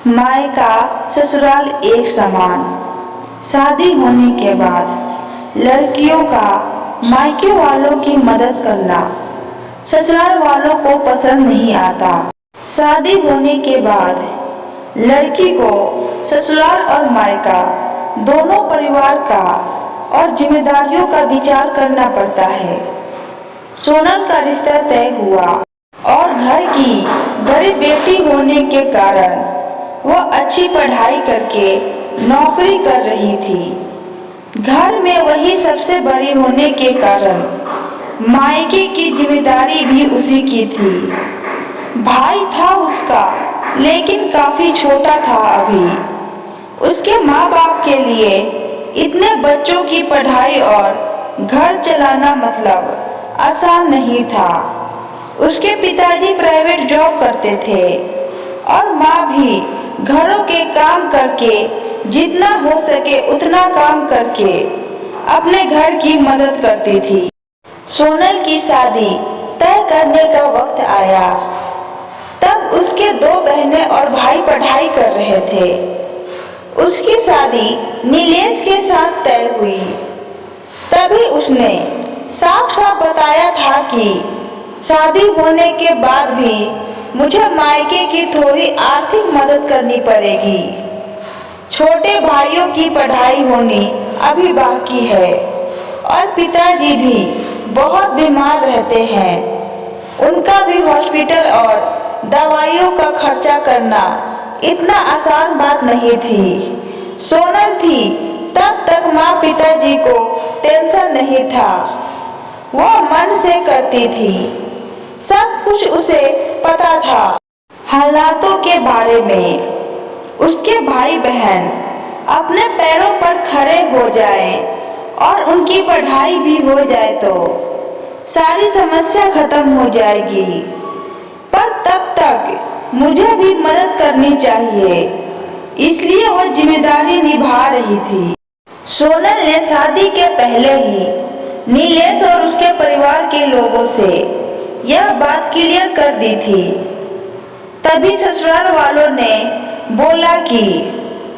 मायका ससुराल एक समान। शादी होने के बाद लड़कियों का मायके वालों की मदद करना ससुराल वालों को पसंद नहीं आता। शादी होने के बाद लड़की को ससुराल और मायका दोनों परिवार का और जिम्मेदारियों का विचार करना पड़ता है। सोनल का रिश्ता तय हुआ और घर की बड़ी बेटी होने के कारण वह अच्छी पढ़ाई करके नौकरी कर रही थी। घर में वही सबसे बड़ी होने के कारण मायके की जिम्मेदारी भी उसी की थी। भाई था उसका, लेकिन काफी छोटा था अभी। उसके माँ बाप के लिए इतने बच्चों की पढ़ाई और घर चलाना मतलब आसान नहीं था। उसके पिताजी प्राइवेट जॉब करते थे और माँ भी घरों के काम करके जितना हो सके उतना काम करके अपने घर की मदद करती थी। सोनल की शादी तय करने का वक्त आया। तब उसके दो बहनें और भाई पढ़ाई कर रहे थे। उसकी शादी नीलेश के साथ तय हुई। तभी उसने साफ साफ बताया था कि शादी होने के बाद भी मुझे मायके की थोड़ी आर्थिक मदद करनी पड़ेगी। छोटे भाइयों की पढ़ाई होनी अभी बाकी है और पिताजी भी बहुत बीमार रहते हैं। उनका भी हॉस्पिटल और दवाइयों का खर्चा करना इतना आसान बात नहीं थी। सोनल थी तब तक माँ पिताजी को टेंशन नहीं था। वह मन से करती थी। सब कुछ उसे पता था हालातों के बारे में। उसके भाई बहन अपने पैरों पर खड़े हो जाएं और उनकी पढ़ाई भी हो जाए तो सारी समस्या खत्म हो जाएगी। पर तब तक मुझे भी मदद करनी चाहिए, इसलिए वह जिम्मेदारी निभा रही थी। सोनल ने शादी के पहले ही नीलेश और उसके परिवार के लोगों से यह बात क्लियर कर दी थी। तभी ससुराल वालों ने बोला कि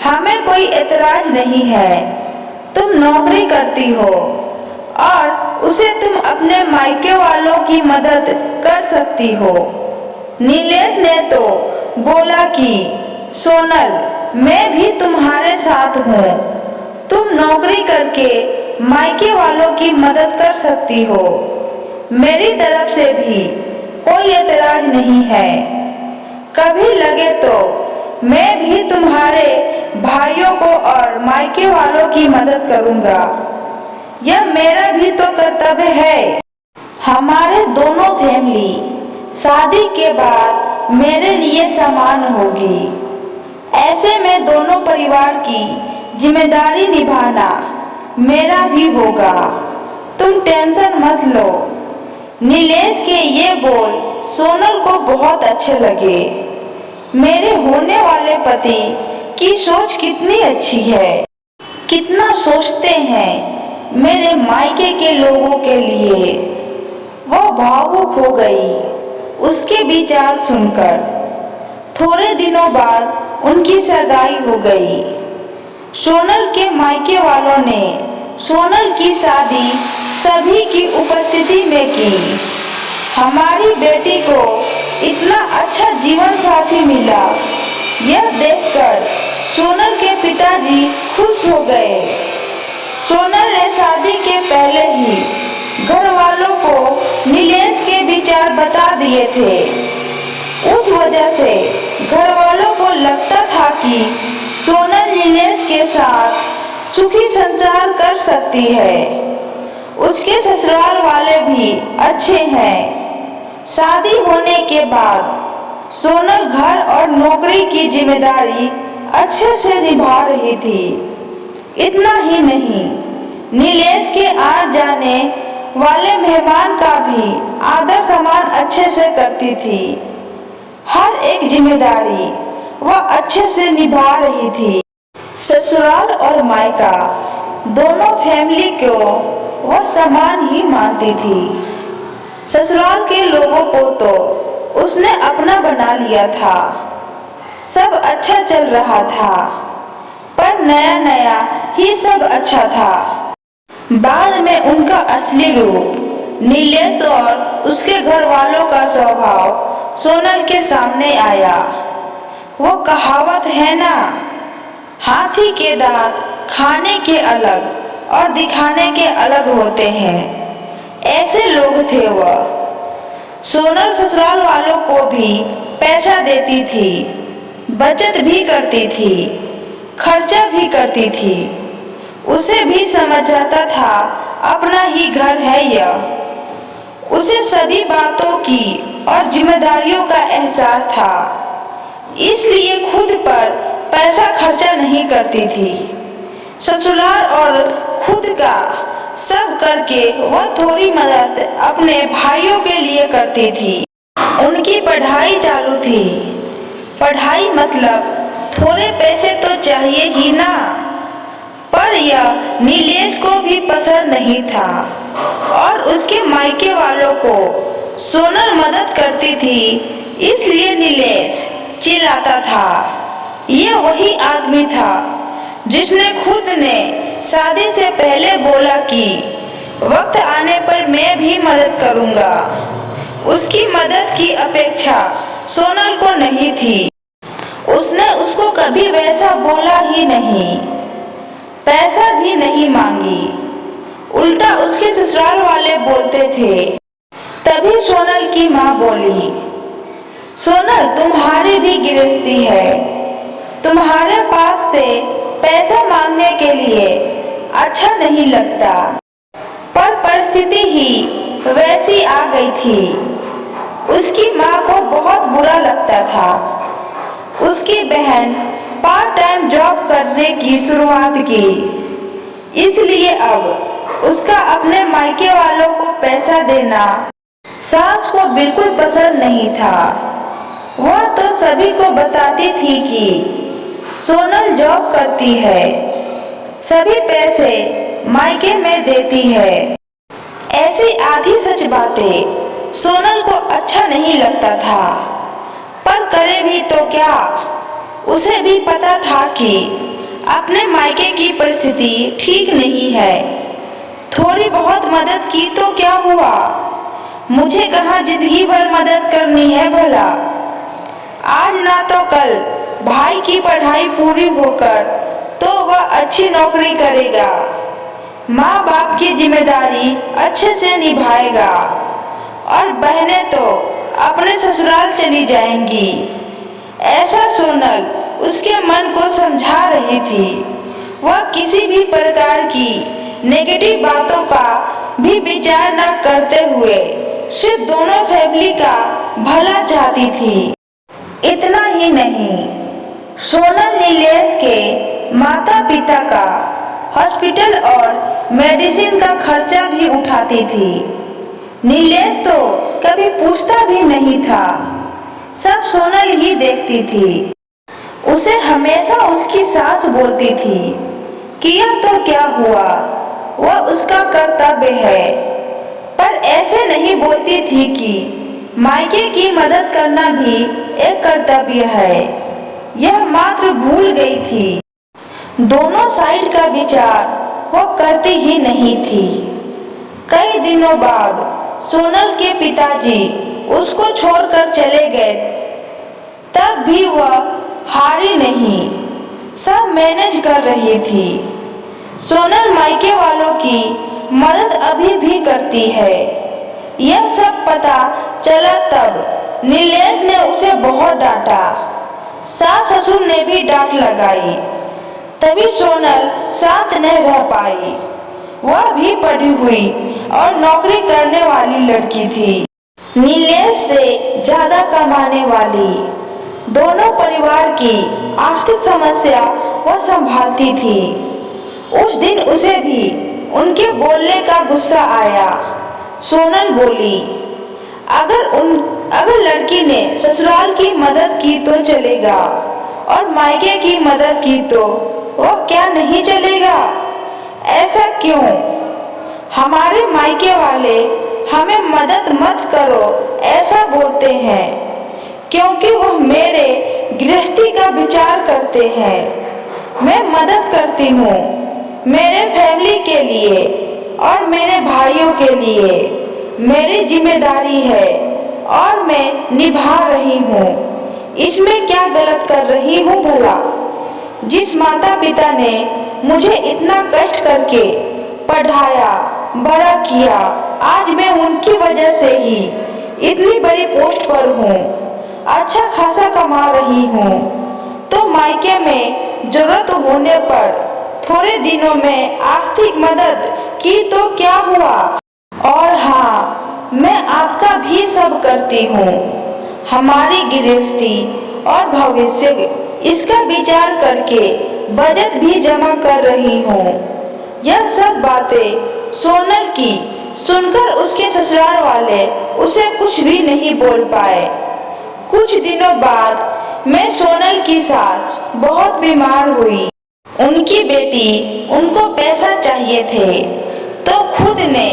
हमें कोई एतराज नहीं है, तुम नौकरी करती हो और उसे तुम अपने मायके वालों की मदद कर सकती हो। नीलेश ने तो बोला कि सोनल, मैं भी तुम्हारे साथ हूँ, तुम नौकरी करके मायके वालों की मदद कर सकती हो। मेरी तरफ से भी कोई एतराज नहीं है। कभी लगे तो मैं भी तुम्हारे भाइयों को और मायके वालों की मदद करूंगा। यह मेरा भी तो कर्तव्य है। हमारे दोनों फैमिली शादी के बाद मेरे लिए समान होगी। ऐसे में दोनों परिवार की जिम्मेदारी निभाना मेरा भी होगा। तुम टेंशन मत लो। नीलेश के ये बोल सोनल को बहुत अच्छे लगे। मेरे होने वाले पति की सोच कितनी अच्छी है, कितना सोचते हैं मेरे मायके के लोगों के लिए। वह भावुक हो गई उसके विचार सुनकर। थोड़े दिनों बाद उनकी सगाई हो गई। सोनल के मायके वालों ने सोनल की शादी सभी की उपस्थिति में की। हमारी बेटी को इतना अच्छा जीवन साथी मिला, यह देखकर सोनल के पिताजी खुश हो गए। सोनल ने शादी के पहले ही घर वालों को नीलेश के विचार बता दिए थे। उस वजह से घर वालों को लगता था कि सोनल नीलेश के साथ सुखी संसार कर सकती है। उसके ससुराल वाले भी अच्छे हैं। शादी होने के बाद सोनल घर और नौकरी की जिम्मेदारी अच्छे से निभा रही थी। इतना ही नहीं, नीलेश के आ जाने वाले मेहमान का भी आदर सम्मान अच्छे से करती थी। हर एक जिम्मेदारी वह अच्छे से निभा रही थी। ससुराल और मायका दोनों फैमिली को वह समान ही मानती थी। ससुराल के लोगों को तो उसने अपना बना लिया था। सब अच्छा चल रहा था, पर नया नया ही सब अच्छा था। बाद में उनका असली रूप, नीलेश और उसके घर वालों का स्वभाव सोनल के सामने आया। वो कहावत है ना, हाथी के दांत खाने के अलग और दिखाने के अलग होते हैं, ऐसे लोग थे वह। सोनल ससुराल वालों को भी पैसा देती थी, बचत भी करती थी, खर्चा भी करती थी। उसे भी समझ जाता था अपना ही घर है यह। उसे सभी बातों की और जिम्मेदारियों का एहसास था, इसलिए खुद पर पैसा खर्चा नहीं करती थी। ससुराल और खुद का सब करके वह थोड़ी मदद अपने भाइयों के लिए करती थी। उनकी पढ़ाई चालू थी। पढ़ाई मतलब थोड़े पैसे तो चाहिए ही ना। पर यह नीलेश को भी पसंद नहीं था और उसके मायके वालों को सोनल मदद करती थी, इसलिए नीलेश चिल्लाता था। यह वही आदमी था जिसने खुद ने शादी से पहले बोला कि वक्त आने पर मैं भी मदद करूंगा। उसकी मदद की अपेक्षा सोनल को नहीं थी। उसने उसको कभी वैसा बोला ही नहीं, पैसा भी नहीं मांगी। उल्टा उसके ससुराल वाले बोलते थे। तभी सोनल की माँ बोली, सोनल तुम्हारी भी गिरफ्ती है, तुम्हारे पास से पैसा मांगने के लिए अच्छा नहीं लगता। पर परिस्थिति ही वैसी आ गई थी। उसकी माँ को बहुत बुरा लगता था। उसकी बहन पार्ट टाइम जॉब करने की शुरुआत की, इसलिए अब उसका अपने मायके वालों को पैसा देना सास को बिल्कुल पसंद नहीं था। वह तो सभी को बताती थी कि सोनल जॉब करती है, सभी पैसे मायके में देती है। ऐसी आधी सच बातें सोनल को अच्छा नहीं लगता था, पर करे भी तो क्या। उसे भी पता था कि अपने मायके की परिस्थिति ठीक नहीं है। थोड़ी बहुत मदद की तो क्या हुआ, मुझे कहाँ जिंदगी भर मदद करनी है भला। आज ना तो कल भाई की पढ़ाई पूरी होकर तो वह अच्छी नौकरी करेगा, माँ बाप की जिम्मेदारी अच्छे से निभाएगा और बहनें तो अपने ससुराल चली जाएंगी। ऐसा सोनल उसके मन को समझा रही थी। वह किसी भी प्रकार की नेगेटिव बातों का भी विचार न करते हुए सिर्फ दोनों फैमिली का भला चाहती थी। इतना ही नहीं, सोनल नीलेश के माता पिता का हॉस्पिटल और मेडिसिन का खर्चा भी उठाती थी। नीलेश तो कभी पूछता भी नहीं था, सब सोनल ही देखती थी। उसे हमेशा उसकी सास बोलती थी, किया तो क्या हुआ, वह उसका कर्तव्य है। पर ऐसे नहीं बोलती थी कि मायके की मदद करना भी एक कर्तव्य है। यह मात्र भूल गई थी। दोनों साइड का विचार वो करती ही नहीं थी। कई दिनों बाद सोनल के पिताजी उसको छोड़कर चले गए, तब भी वह हारी नहीं, सब मैनेज कर रही थी। सोनल मायके वालों की मदद अभी भी करती है। यह सब पता चला तब नीलेश ने उसे बहुत डांटा, सास ससुर ने भी डांट लगाई। तभी सोनल साथ न रह पाई। वह भी पढ़ी हुई और नौकरी करने वाली लड़की थी, नीलेश से ज्यादा कमाने वाली। दोनों परिवार की आर्थिक समस्या वह संभालती थी। उस दिन उसे भी उनके बोलने का गुस्सा आया। सोनल बोली, अगर लड़की ने ससुराल की मदद की तो चलेगा और मायके की मदद की तो वह क्या नहीं चलेगा? ऐसा क्यों? हमारे मायके वाले हमें मदद मत करो ऐसा बोलते हैं, क्योंकि वह मेरे गृहस्थी का विचार करते हैं। मैं मदद करती हूँ मेरे फैमिली के लिए और मेरे भाइयों के लिए। मेरी जिम्मेदारी है और मैं निभा रही हूँ। इसमें क्या गलत कर रही हूँ भला? जिस माता पिता ने मुझे इतना कष्ट करके पढ़ाया, बड़ा किया, आज मैं उनकी वजह से ही इतनी बड़ी पोस्ट पर हूँ, अच्छा खासा कमा रही हूँ, तो मायके में जरूरत होने पर थोड़े दिनों में आर्थिक मदद की तो क्या हुआ? और हाँ, मैं आपका भी सब करती हूँ। हमारी गृहस्थी और भविष्य इसका विचार करके बजट भी जमा कर रही हूँ। यह सब बातें सोनल की सुनकर उसके ससुराल वाले उसे कुछ भी नहीं बोल पाए। कुछ दिनों बाद मैं सोनल की सास बहुत बीमार हुई। उनकी बेटी उनको पैसा चाहिए थे तो खुद ने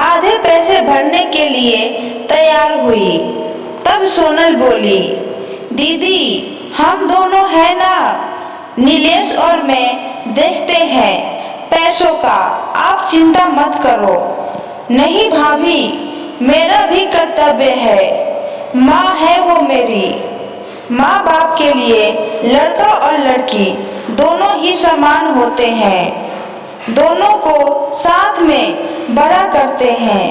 आधे पैसे भरने के लिए तैयार हुई। तब सोनल बोली, दीदी हम दोनों है ना, नीलेश और मैं देखते हैं पैसों का, आप चिंता मत करो। नहीं भाभी, मेरा भी कर्तव्य है। माँ है वो मेरी। माँ बाप के लिए लड़का और लड़की दोनों ही समान होते हैं। दोनों को साथ में बड़ा करते हैं।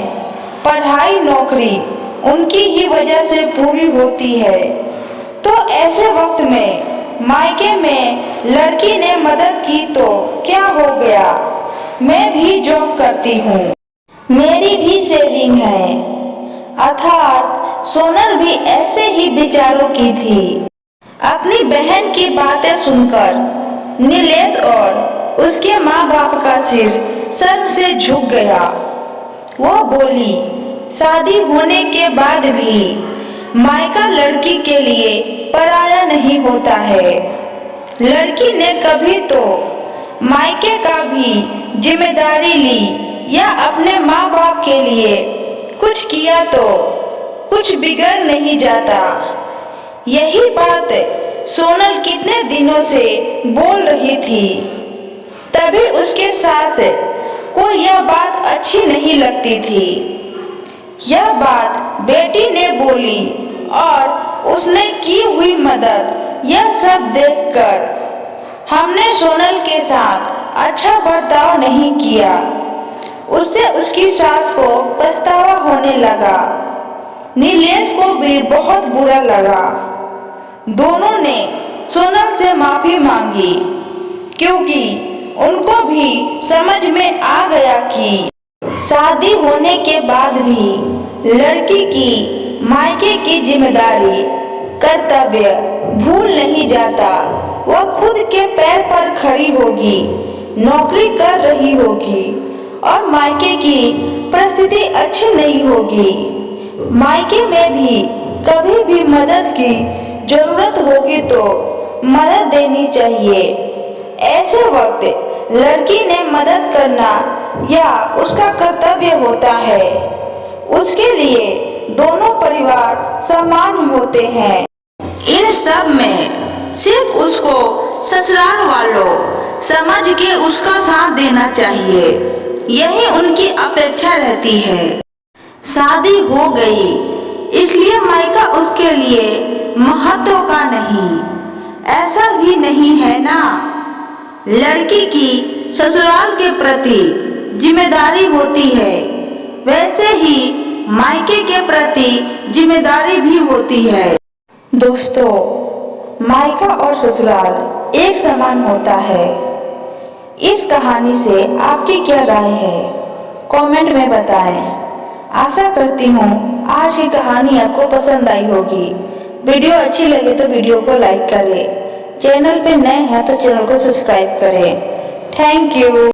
पढ़ाई नौकरी उनकी ही वजह से पूरी होती है। तो ऐसे वक्त में मायके में लड़की ने मदद की तो क्या हो गया? मैं भी जॉब करती हूँ, मेरी भी सेविंग है। अर्थात सोनल भी ऐसे ही विचारों की थी। अपनी बहन की बातें सुनकर नीलेश और उसके माँ बाप का सिर शर्म से झुक गया। वह बोली, शादी होने के बाद भी मायका लड़की के लिए पराया नहीं होता है। लड़की ने कभी तो मायके का भी जिम्मेदारी ली या अपने माँ बाप के लिए कुछ किया तो कुछ बिगड़ नहीं जाता। यही बात सोनल कितने दिनों से बोल रही थी। तभी उसके साथ को यह बात अच्छी नहीं लगती थी। यह बात बेटी ने बोली और उसने की हुई मदद, यह सब देखकर हमने सोनल के साथ अच्छा बर्ताव नहीं किया। उससे उसकी सास को पछतावा होने लगा। नीलेश को भी बहुत बुरा लगा। दोनों ने सोनल से माफी मांगी क्योंकि उनको भी समझ में आ गया कि शादी होने के बाद भी लड़की की मायके की जिम्मेदारी, कर्तव्य भूल नहीं जाता। वह खुद के पैर पर खड़ी होगी, नौकरी कर रही होगी और मायके की परिस्थिति अच्छी नहीं होगी। मायके में भी कभी भी मदद की जरूरत होगी तो मदद देनी चाहिए। ऐसे वक्त लड़की ने मदद करना या उसका कर्तव्य होता है। उसके लिए दोनों परिवार समान होते हैं। इन सब में सिर्फ उसको ससुराल वालों समझ के उसका साथ देना चाहिए, यही उनकी अपेक्षा रहती है। शादी हो गई इसलिए मायका उसके लिए महत्व का नहीं, ऐसा भी नहीं है ना। लड़की की ससुराल के प्रति जिम्मेदारी होती है, वैसे ही मायके के प्रति जिम्मेदारी भी होती है। दोस्तों, मायका और ससुराल एक समान होता है। इस कहानी से आपकी क्या राय है, कमेंट में बताएं। आशा करती हूँ आज की कहानी आपको पसंद आई होगी। वीडियो अच्छी लगे तो वीडियो को लाइक करें। चैनल पे नए हैं तो चैनल को सब्सक्राइब करें। Thank you.